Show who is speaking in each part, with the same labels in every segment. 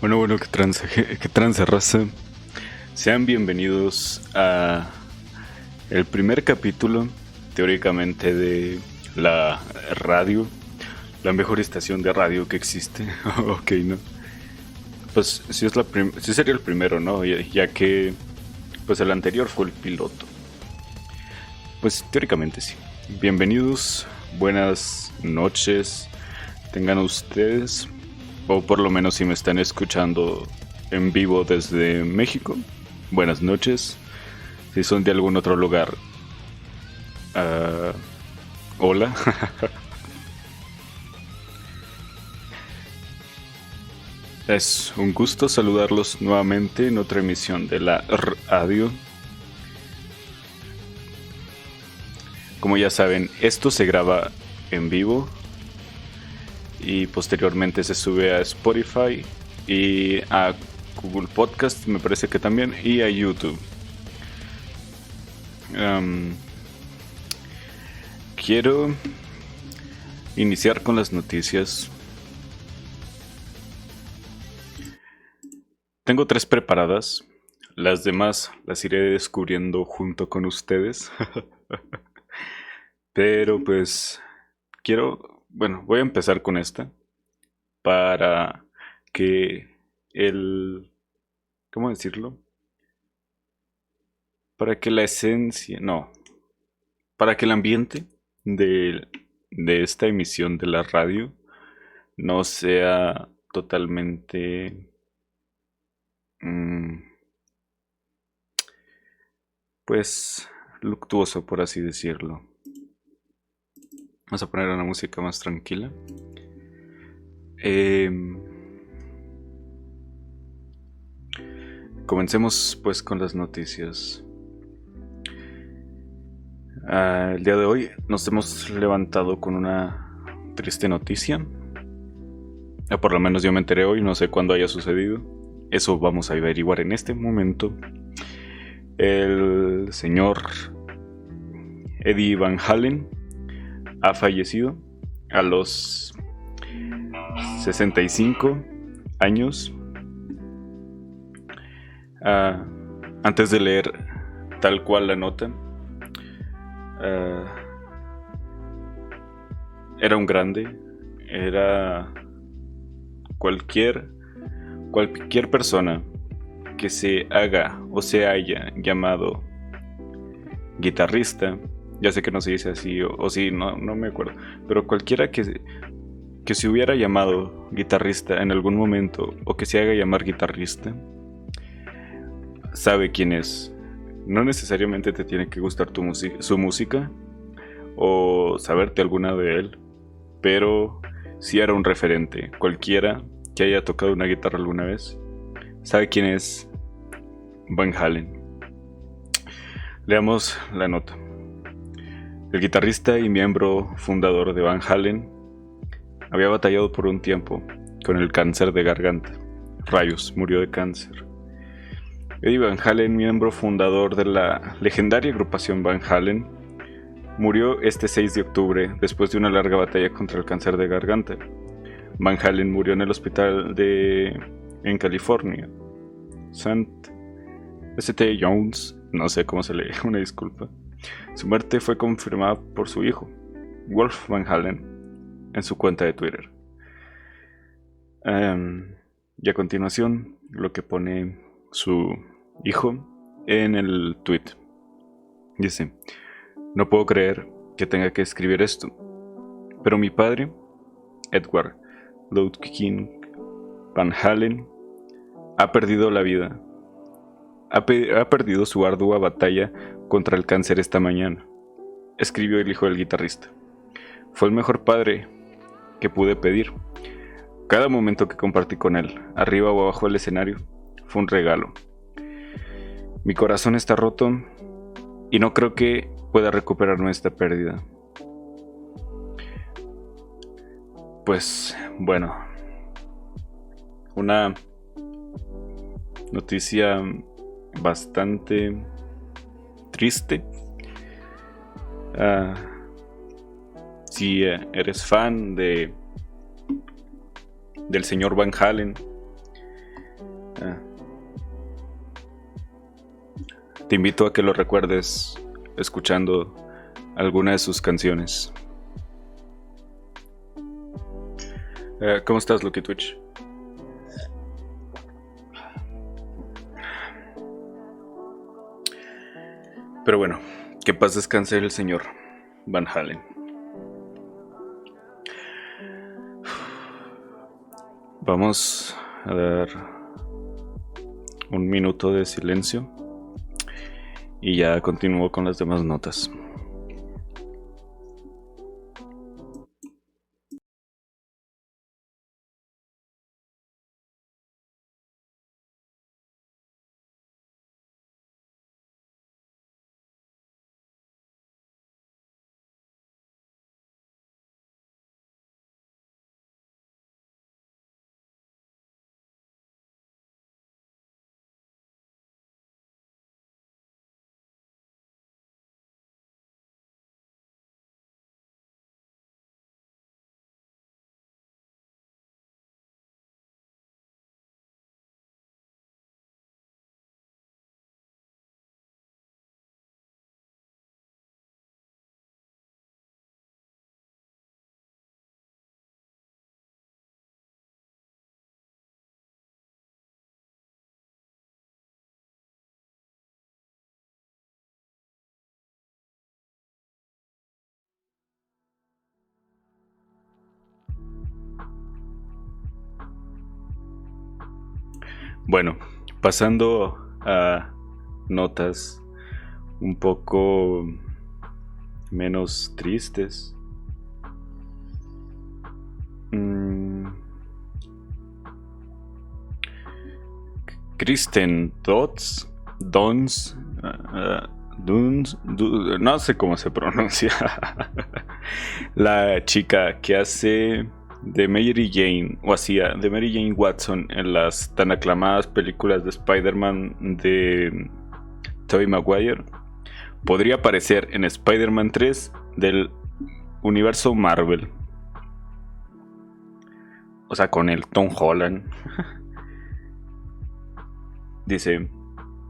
Speaker 1: Bueno, qué trance, raza. Sean bienvenidos a el primer capítulo, teóricamente, de la radio, la mejor estación de radio que existe. Ok, ¿no? Pues sí sería el primero, ¿no? Ya que pues el anterior fue el piloto. Pues teóricamente sí. Bienvenidos, buenas noches tengan ustedes, o por lo menos si me están escuchando en vivo desde México, buenas noches. Si son de algún otro lugar, ah, hola. Es un gusto saludarlos nuevamente en otra emisión de la radio. Como ya saben, esto se graba en vivo y posteriormente se sube a Spotify y a Google Podcast, me parece que también, y a YouTube. Quiero iniciar con las noticias. Tengo 3 preparadas. Las demás las iré descubriendo junto con ustedes. Pero pues voy a empezar con esta para que el, ¿cómo decirlo? Para que la esencia, no, para que el ambiente de, de esta emisión de la radio no sea totalmente, mm, pues, luctuoso, por así decirlo. Vamos a poner una música más tranquila. Comencemos pues con las noticias. El día de hoy nos hemos levantado con una triste noticia. Por lo menos yo me enteré hoy, no sé cuándo haya sucedido. Eso vamos a averiguar en este momento. El señor Eddie Van Halen ha fallecido a los 65 años. Antes de leer tal cual la nota, era un grande, era cualquier persona que se haga o se haya llamado guitarrista. Ya sé que no se dice así, o sí, no me acuerdo, pero cualquiera que se hubiera llamado guitarrista en algún momento, o que se haga llamar guitarrista, sabe quién es. No necesariamente te tiene que gustar su música o saberte alguna de él, pero si era un referente. Cualquiera que haya tocado una guitarra alguna vez sabe quién es Van Halen. Leamos la nota. El guitarrista y miembro fundador de Van Halen había batallado por un tiempo con el cáncer de garganta. Rayos, murió de cáncer. Eddie Van Halen, miembro fundador de la legendaria agrupación Van Halen, murió este 6 de octubre después de una larga batalla contra el cáncer de garganta. Van Halen murió en el hospital en California, St. John's, no sé cómo se lee, una disculpa. Su muerte fue confirmada por su hijo, Wolf Van Halen, en su cuenta de Twitter. Y a continuación, lo que pone su hijo en el tweet. Dice: no puedo creer que tenga que escribir esto, pero mi padre, Edward Loudkin Van Halen, ha perdido la vida. Ha perdido su ardua batalla contra el cáncer esta mañana, escribió el hijo del guitarrista. Fue el mejor padre que pude pedir. Cada momento que compartí con él, arriba o abajo del escenario, fue un regalo. Mi corazón está roto y no creo que pueda recuperar nuestra pérdida. Pues bueno, una noticia bastante triste. Si eres fan del señor Van Halen, Te invito a que lo recuerdes escuchando alguna de sus canciones. ¿Cómo estás, Lucky Twitch? Pero bueno, que paz descanse el señor Van Halen. Vamos a dar un minuto de silencio y ya continúo con las demás notas. Bueno, pasando a notas un poco menos tristes. Kristen Dunst, no sé cómo se pronuncia. La chica que hace de Mary Jane, o hacía de Mary Jane Watson en las tan aclamadas películas de Spider-Man de Tobey Maguire, podría aparecer en Spider-Man 3 del universo Marvel. O sea, con el Tom Holland. Dice,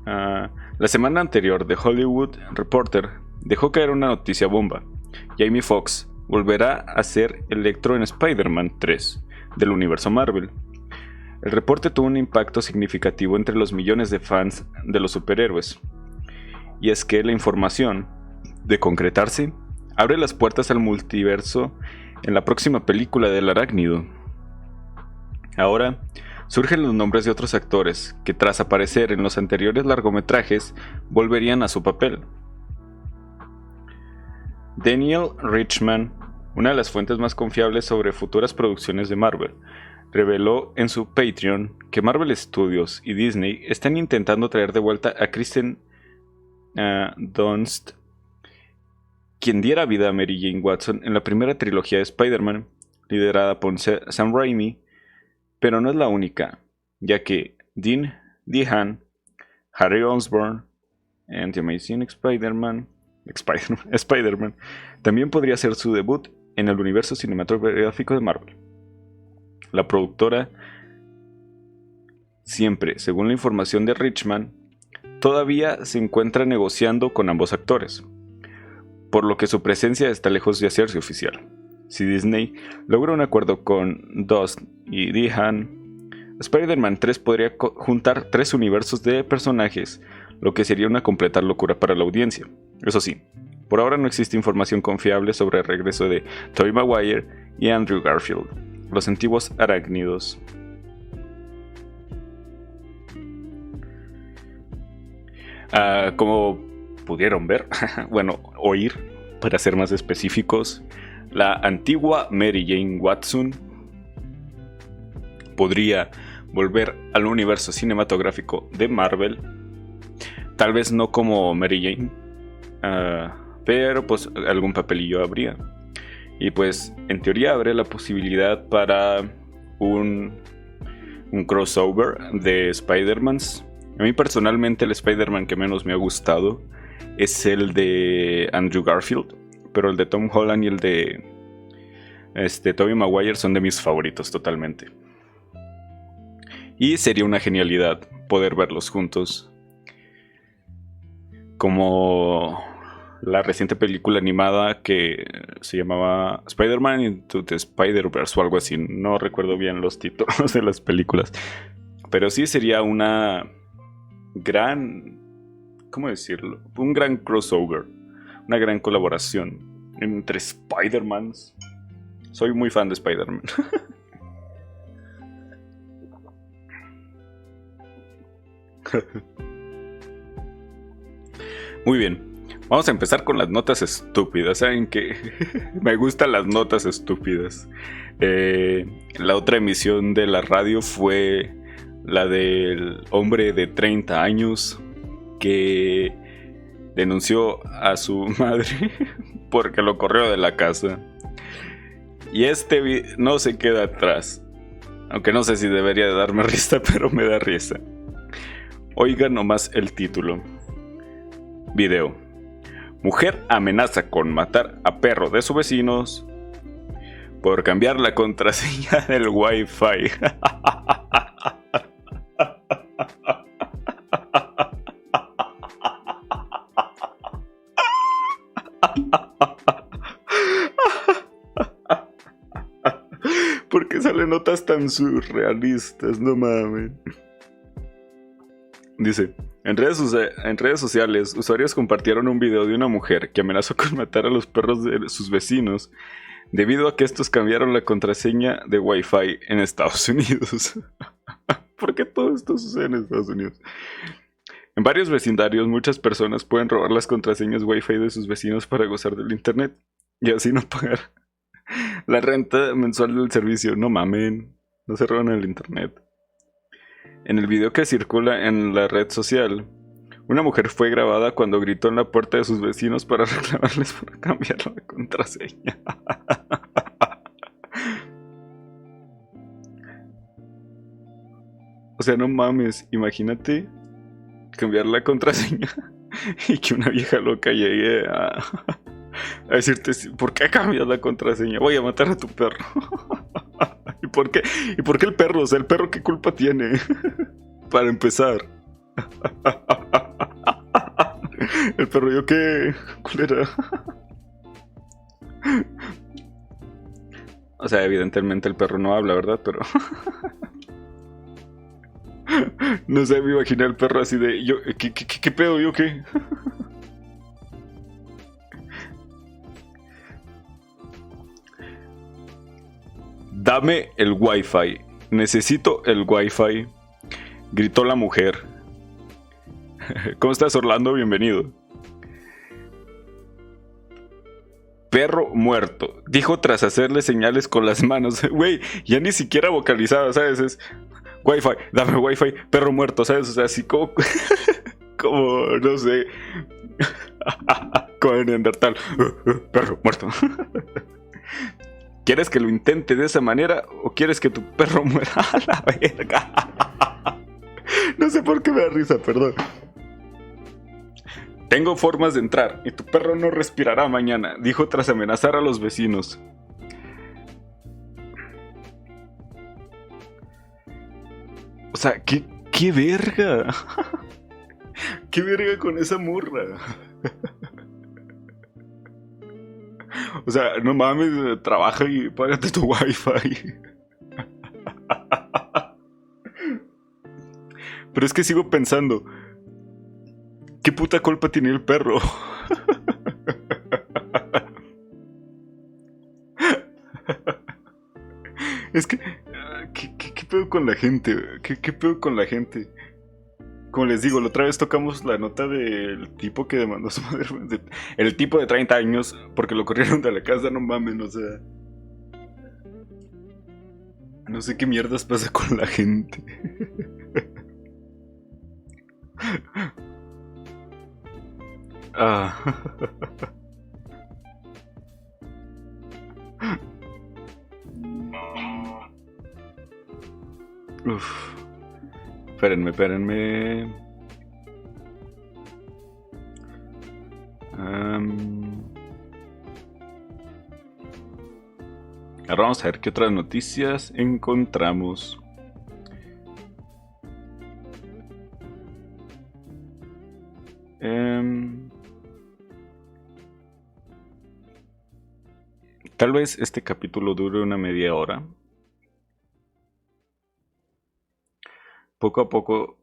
Speaker 1: la semana anterior The Hollywood Reporter dejó caer una noticia bomba. Jamie Foxx volverá a ser Electro en Spider-Man 3 del universo Marvel. El reporte tuvo un impacto significativo entre los millones de fans de los superhéroes. Y es que la información, de concretarse, abre las puertas al multiverso en la próxima película del Arácnido. Ahora, surgen los nombres de otros actores que, tras aparecer en los anteriores largometrajes, volverían a su papel. Daniel Richman, una de las fuentes más confiables sobre futuras producciones de Marvel, reveló en su Patreon que Marvel Studios y Disney están intentando traer de vuelta a Kristen Dunst, quien diera vida a Mary Jane Watson en la primera trilogía de Spider-Man, liderada por Sam Raimi, pero no es la única, ya que Dean DeHaan, Harry Osborn en The Amazing Spider-Man también podría ser su debut en el universo cinematográfico de Marvel. La productora, siempre según la información de Richman, todavía se encuentra negociando con ambos actores, por lo que su presencia está lejos de hacerse oficial. Si Disney logra un acuerdo con Dust y DeHaan, Spider-Man 3 podría juntar 3 universos de personajes, lo que sería una completa locura para la audiencia. Eso sí, por ahora no existe información confiable sobre el regreso de Tobey Maguire y Andrew Garfield, los antiguos arácnidos. Como pudieron ver, bueno, oír, para ser más específicos, la antigua Mary Jane Watson podría volver al universo cinematográfico de Marvel. Tal vez no como Mary Jane, pero pues algún papelillo habría. Y pues en teoría habría la posibilidad para un crossover de Spider-Mans. A mí personalmente el Spider-Man que menos me ha gustado es el de Andrew Garfield, pero el de Tom Holland y el de Tobey Maguire son de mis favoritos totalmente. Y sería una genialidad poder verlos juntos. Como la reciente película animada que se llamaba Spider-Man Into the Spider-Verse o algo así. No recuerdo bien los títulos de las películas. Pero sí sería una gran... ¿Cómo decirlo? Un gran crossover. Una gran colaboración entre Spider-Mans. Soy muy fan de Spider-Man. Muy bien. Vamos a empezar con las notas estúpidas. ¿Saben qué? Me gustan las notas estúpidas. La otra emisión de la radio fue la del hombre de 30 años que denunció a su madre porque lo corrió de la casa. Y no se queda atrás. Aunque no sé si debería de darme risa, pero me da risa. Oigan nomás el título. Video. Mujer amenaza con matar a perro de sus vecinos por cambiar la contraseña del Wi-Fi. ¿Por qué salen notas tan surrealistas? No mames. Dice, en redes sociales, usuarios compartieron un video de una mujer que amenazó con matar a los perros de sus vecinos debido a que estos cambiaron la contraseña de Wi-Fi en Estados Unidos. ¿Por qué todo esto sucede en Estados Unidos? En varios vecindarios, muchas personas pueden robar las contraseñas Wi-Fi de sus vecinos para gozar del internet y así no pagar la renta mensual del servicio. No mamen, no se roban el internet. En el video que circula en la red social, una mujer fue grabada cuando gritó en la puerta de sus vecinos para reclamarles por cambiar la contraseña. O sea, no mames, imagínate cambiar la contraseña y que una vieja loca llegue a decirte, ¿por qué cambias la contraseña? Voy a matar a tu perro. ¿Y por qué el perro? O sea, ¿el perro qué culpa tiene? Para empezar. El perro, ¿yo qué culera? O sea, evidentemente el perro no habla, ¿verdad? Pero... no sé, me imaginé al perro así de... ¿Qué pedo? ¿Yo qué? Dame el Wi-Fi. Necesito el Wi-Fi. Gritó la mujer. ¿Cómo estás, Orlando? Bienvenido. Perro muerto, dijo tras hacerle señales con las manos. Güey, ya ni siquiera vocalizaba, ¿sabes? Es Wi-Fi, dame Wi-Fi, perro muerto, ¿sabes? O sea, así como... como, no sé... como en Neandertal. Perro muerto. ¿Quieres que lo intente de esa manera o quieres que tu perro muera? A la verga. No sé por qué me da risa, perdón. Tengo formas de entrar y tu perro no respirará mañana, dijo tras amenazar a los vecinos. O sea, ¿qué verga? ¿Qué verga con esa morra? O sea, no mames, trabaja y págate tu Wi-Fi. Pero es que sigo pensando, ¿qué puta culpa tiene el perro? Es que... ¿Qué pedo con la gente? ¿Qué pedo con la gente? Como les digo, la otra vez tocamos la nota del tipo que demandó a su madre. El tipo de 30 años porque lo corrieron de la casa, no mamen, o sea... No sé qué mierdas pasa con la gente. Ah. Uf. Espérenme. Ahora vamos a ver qué otras noticias encontramos. Em, Tal vez este capítulo dure una media hora. Poco a poco,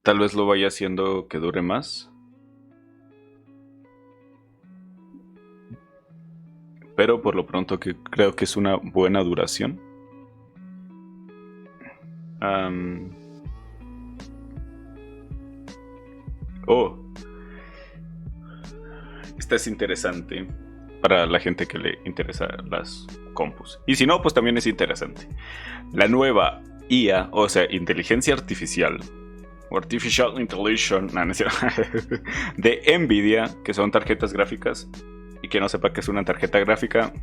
Speaker 1: tal vez lo vaya haciendo que dure más. Pero por lo pronto que creo que es una buena duración. Am, oh, esta es interesante para la gente que le interesa las compus. Y si no, pues también es interesante. La nueva IA, o sea, inteligencia artificial, o Artificial Intelligence, no, no es cierto, de Nvidia, que son tarjetas gráficas, y que no sepa que es una tarjeta gráfica,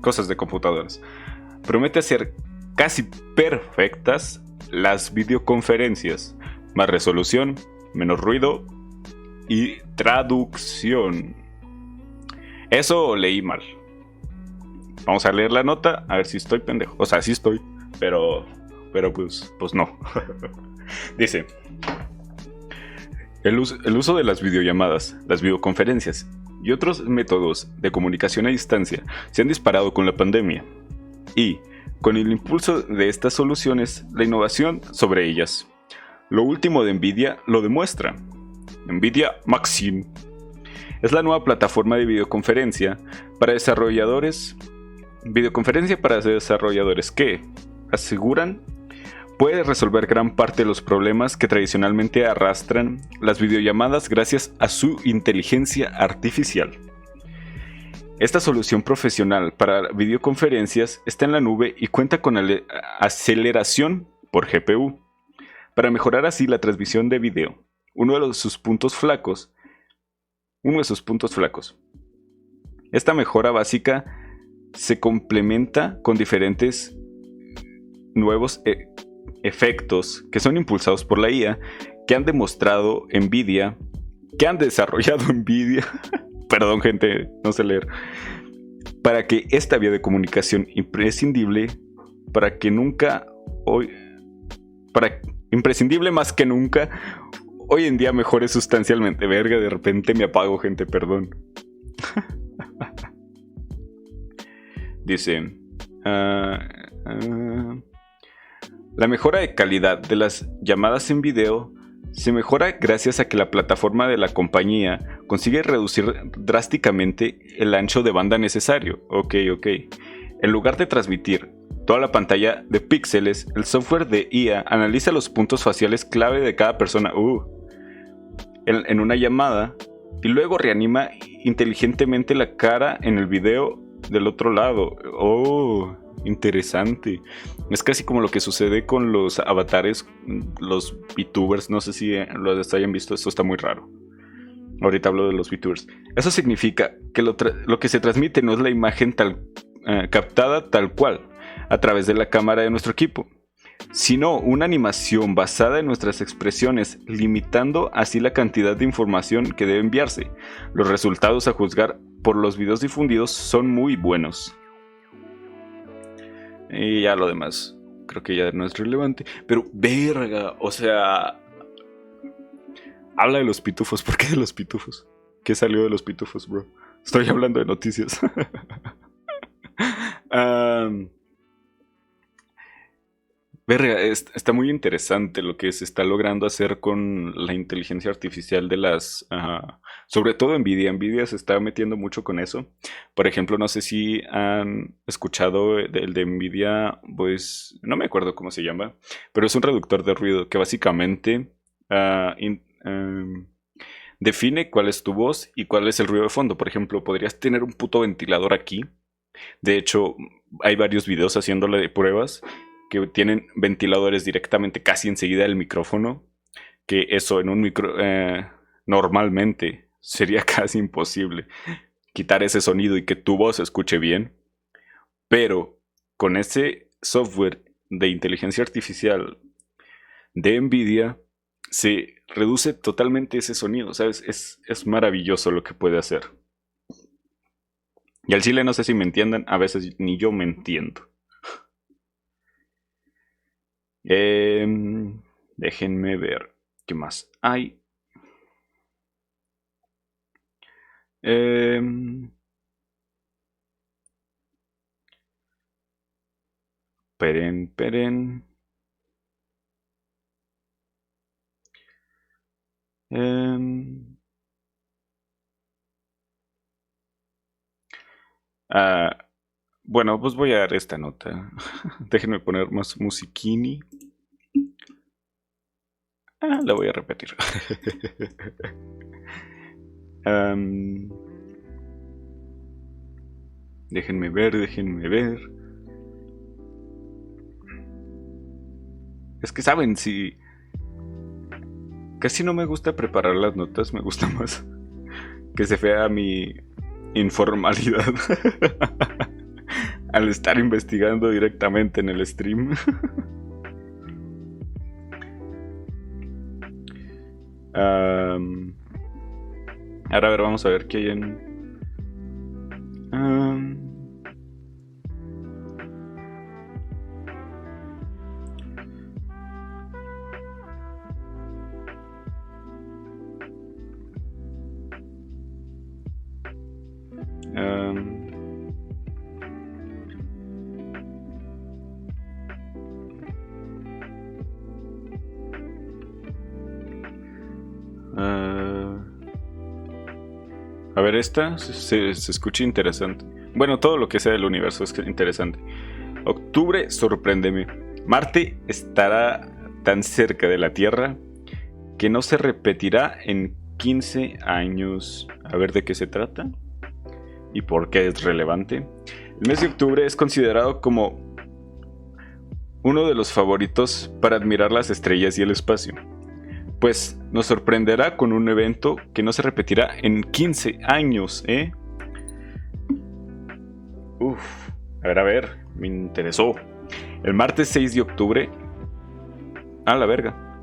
Speaker 1: cosas de computadoras, promete hacer casi perfectas las videoconferencias, más resolución, menos ruido y traducción. Eso leí mal. Vamos a leer la nota, a ver si estoy pendejo. O sea, sí estoy, pero pues no. Dice, el uso de las videollamadas, las videoconferencias y otros métodos de comunicación a distancia se han disparado con la pandemia. Y, con el impulso de estas soluciones, la innovación sobre ellas. Lo último de Nvidia lo demuestra. Nvidia Maxim es la nueva plataforma de videoconferencia para desarrolladores. Videoconferencia para desarrolladores que, aseguran, puede resolver gran parte de los problemas que tradicionalmente arrastran las videollamadas gracias a su inteligencia artificial. Esta solución profesional para videoconferencias está en la nube y cuenta con aceleración por GPU, para mejorar así la transmisión de video, uno de sus puntos flacos. Esta mejora básica se complementa con diferentes nuevos efectos que son impulsados por la IA que han desarrollado Nvidia, perdón gente, no sé leer, para que esta vía de comunicación imprescindible imprescindible más que nunca, hoy en día mejore sustancialmente. Verga, de repente me apago, gente, perdón. Dice, la mejora de calidad de las llamadas en video se mejora gracias a que la plataforma de la compañía consigue reducir drásticamente el ancho de banda necesario. Ok. En lugar de transmitir toda la pantalla de píxeles, el software de IA analiza los puntos faciales clave de cada persona en una llamada y luego reanima inteligentemente la cara en el video del otro lado. Oh, interesante. Es casi como lo que sucede con los avatares, los VTubers. No sé si los hayan visto, esto está muy raro. Ahorita hablo de los VTubers. Eso significa que lo que se transmite no es la imagen captada tal cual a través de la cámara de nuestro equipo, sino una animación basada en nuestras expresiones, limitando así la cantidad de información que debe enviarse. Los resultados, a juzgar por los videos difundidos, son muy buenos. Y ya lo demás, creo que ya no es relevante. Pero verga, o sea, habla de los pitufos. ¿Por qué de los pitufos? ¿Qué salió de los pitufos, bro? Estoy hablando de noticias. Verga, está muy interesante lo que se está logrando hacer con la inteligencia artificial de las... sobre todo Nvidia. Nvidia se está metiendo mucho con eso. Por ejemplo, no sé si han escuchado el de Nvidia, pues no me acuerdo cómo se llama, pero es un reductor de ruido que básicamente define cuál es tu voz y cuál es el ruido de fondo. Por ejemplo, podrías tener un puto ventilador aquí. De hecho, hay varios videos haciéndole de pruebas que tienen ventiladores directamente casi enseguida del micrófono, que eso en un micro normalmente sería casi imposible quitar ese sonido y que tu voz se escuche bien, pero con ese software de inteligencia artificial de Nvidia se reduce totalmente ese sonido, ¿sabes? Es maravilloso lo que puede hacer. Y al chile no sé si me entiendan, a veces ni yo me entiendo. Déjenme ver qué más hay. Em, Peren. Em, ah, bueno, pues voy a dar esta nota. Déjenme poner más musiquini. La voy a repetir. Am, déjenme ver. Es que saben, si casi no me gusta preparar las notas, me gusta más que se vea mi informalidad al estar investigando directamente en el stream. Am, ahora a ver, vamos a ver qué hay en... am, am, ah, a ver, esta se escucha interesante. Bueno, todo lo que sea del universo es interesante. Octubre, sorpréndeme. Marte estará tan cerca de la Tierra que no se repetirá en 15 años. A ver de qué se trata y por qué es relevante. El mes de octubre es considerado como uno de los favoritos para admirar las estrellas y el espacio, pues nos sorprenderá con un evento que no se repetirá en 15 años, ¿eh? Uf, a ver, me interesó. El martes 6 de octubre... A la verga.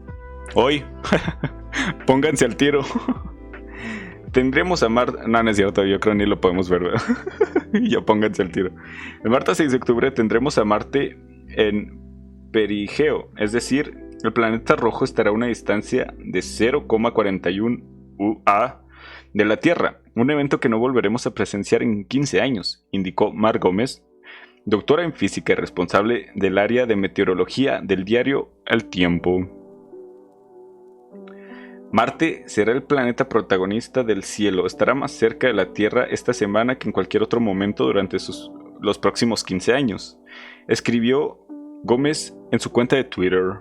Speaker 1: Hoy. Pónganse al tiro. Tendremos a Marte... No, no es cierto, yo creo ni lo podemos ver, ¿verdad? Ya pónganse al tiro. El martes 6 de octubre tendremos a Marte en perigeo, es decir, el planeta rojo estará a una distancia de 0,41 UA de la Tierra, un evento que no volveremos a presenciar en 15 años, indicó Mar Gómez, doctora en física y responsable del área de meteorología del diario El Tiempo. Marte será el planeta protagonista del cielo, estará más cerca de la Tierra esta semana que en cualquier otro momento durante los próximos 15 años, escribió Gómez en su cuenta de Twitter.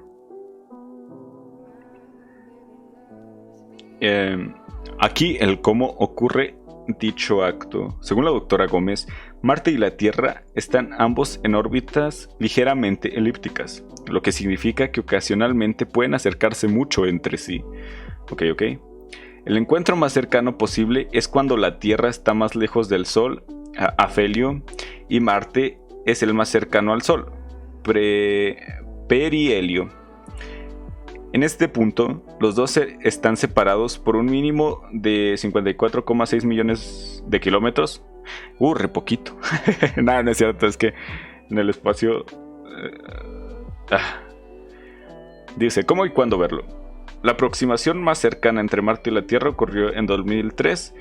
Speaker 1: Aquí el cómo ocurre dicho acto. Según la doctora Gómez, Marte y la Tierra están ambos en órbitas ligeramente elípticas, lo que significa que ocasionalmente pueden acercarse mucho entre sí. Ok. El encuentro más cercano posible es cuando la Tierra está más lejos del Sol, afelio, y Marte es el más cercano al Sol, perihelio. En este punto, los dos están separados por un mínimo de 54,6 millones de kilómetros. Re poquito. Nada, no es cierto, es que en el espacio... Dice, ¿cómo y cuándo verlo? La aproximación más cercana entre Marte y la Tierra ocurrió en 2003,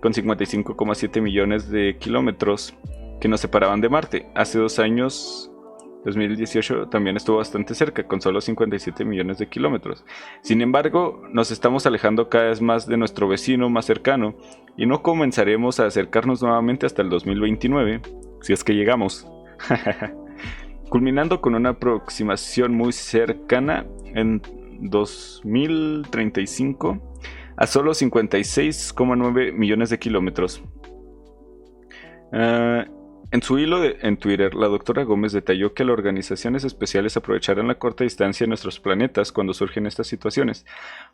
Speaker 1: con 55,7 millones de kilómetros que nos separaban de Marte. Hace 2 años... 2018 también estuvo bastante cerca, con solo 57 millones de kilómetros. Sin embargo, nos estamos alejando cada vez más de nuestro vecino más cercano y no comenzaremos a acercarnos nuevamente hasta el 2029, si es que llegamos. Culminando con una aproximación muy cercana en 2035 a solo 56,9 millones de kilómetros. En su hilo en Twitter, la doctora Gómez detalló que las organizaciones especiales aprovecharán la corta distancia de nuestros planetas cuando surgen estas situaciones.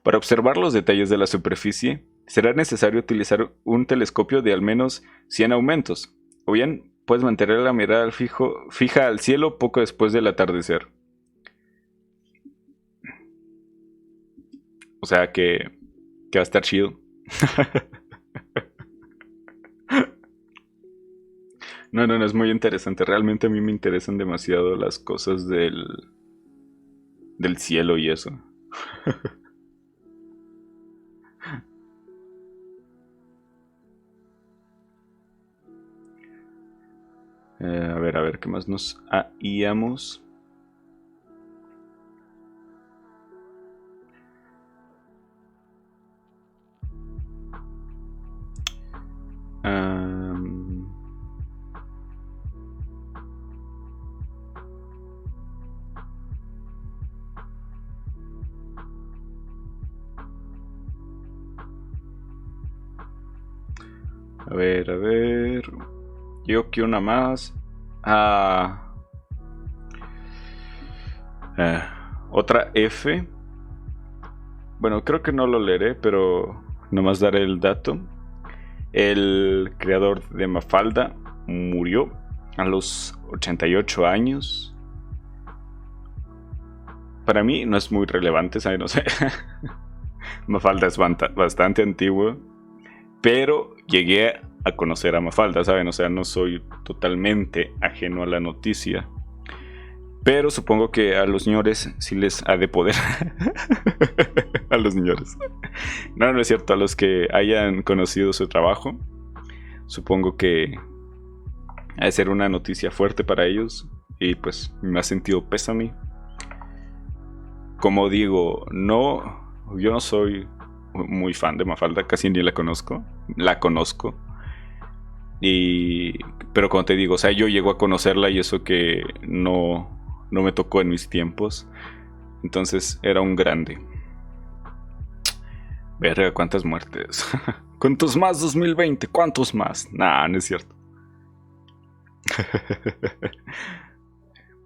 Speaker 1: Para observar los detalles de la superficie, será necesario utilizar un telescopio de al menos 100 aumentos, o bien puedes mantener la mirada fija al cielo poco después del atardecer. O sea que va a estar chido. No, es muy interesante. Realmente a mí me interesan demasiado las cosas del cielo y eso. A ver, ¿qué más nos haíamos? A ver. Yo quiero una más. Otra F. Bueno, creo que no lo leeré, pero nomás daré el dato. El creador de Mafalda murió a los 88 años. Para mí no es muy relevante, ¿sabes? No sé. Mafalda es bastante antiguo, pero llegué a conocer a Mafalda, ¿saben? O sea, no soy totalmente ajeno a la noticia. Pero supongo que a los señores sí les ha de poder. A los señores. No, no es cierto. A los que hayan conocido su trabajo, supongo que ha de ser una noticia fuerte para ellos. Y pues me ha sentido pésame. Como digo, yo no soy muy fan de Mafalda, casi ni la conozco. La conozco. Pero como te digo, o sea, yo llego a conocerla y eso que no me tocó en mis tiempos. Entonces era un grande. Verga, ¿cuántas muertes? ¿Cuántos más 2020? ¿Cuántos más? Nah, no es cierto.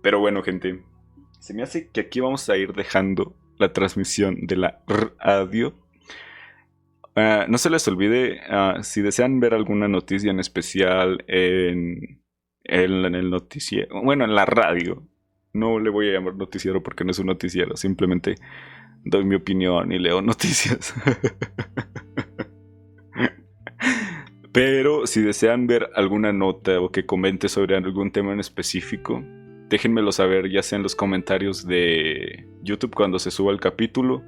Speaker 1: Pero bueno, gente, se me hace que aquí vamos a ir dejando la transmisión de la radio. No se les olvide, si desean ver alguna noticia en especial en el noticiero, bueno, en la radio. No le voy a llamar noticiero porque no es un noticiero, simplemente doy mi opinión y leo noticias. Pero si desean ver alguna nota o que comente sobre algún tema en específico, déjenmelo saber, ya sea en los comentarios de YouTube cuando se suba el capítulo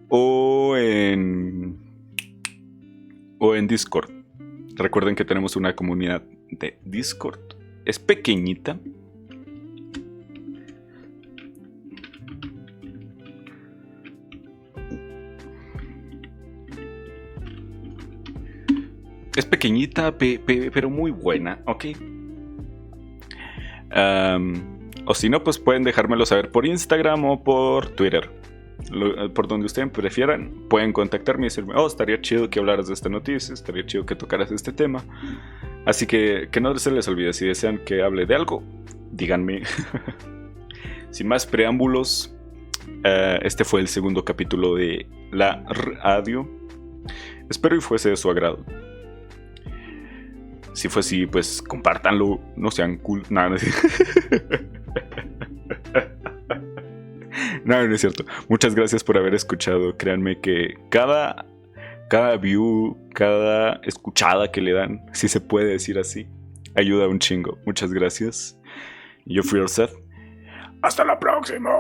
Speaker 1: o en Discord. Recuerden que tenemos una comunidad de Discord. Es pequeñita. Es pequeñita, pero muy buena, ¿ok? O si no, pues pueden dejármelo saber por Instagram o por Twitter. Por donde ustedes prefieran, pueden contactarme y decirme, estaría chido que hablaras de esta noticia, estaría chido que tocaras este tema. Así que no se les olvide, si desean que hable de algo, díganme. Sin más preámbulos, este fue el segundo capítulo de la radio. Espero y fuese de su agrado. Si fue así, pues compártanlo, no sean cool. No, no es cierto. Muchas gracias por haber escuchado. Créanme que cada view, cada escuchada que le dan, si se puede decir así, ayuda un chingo. Muchas gracias. Yo fui Orsad. ¡Hasta la próxima!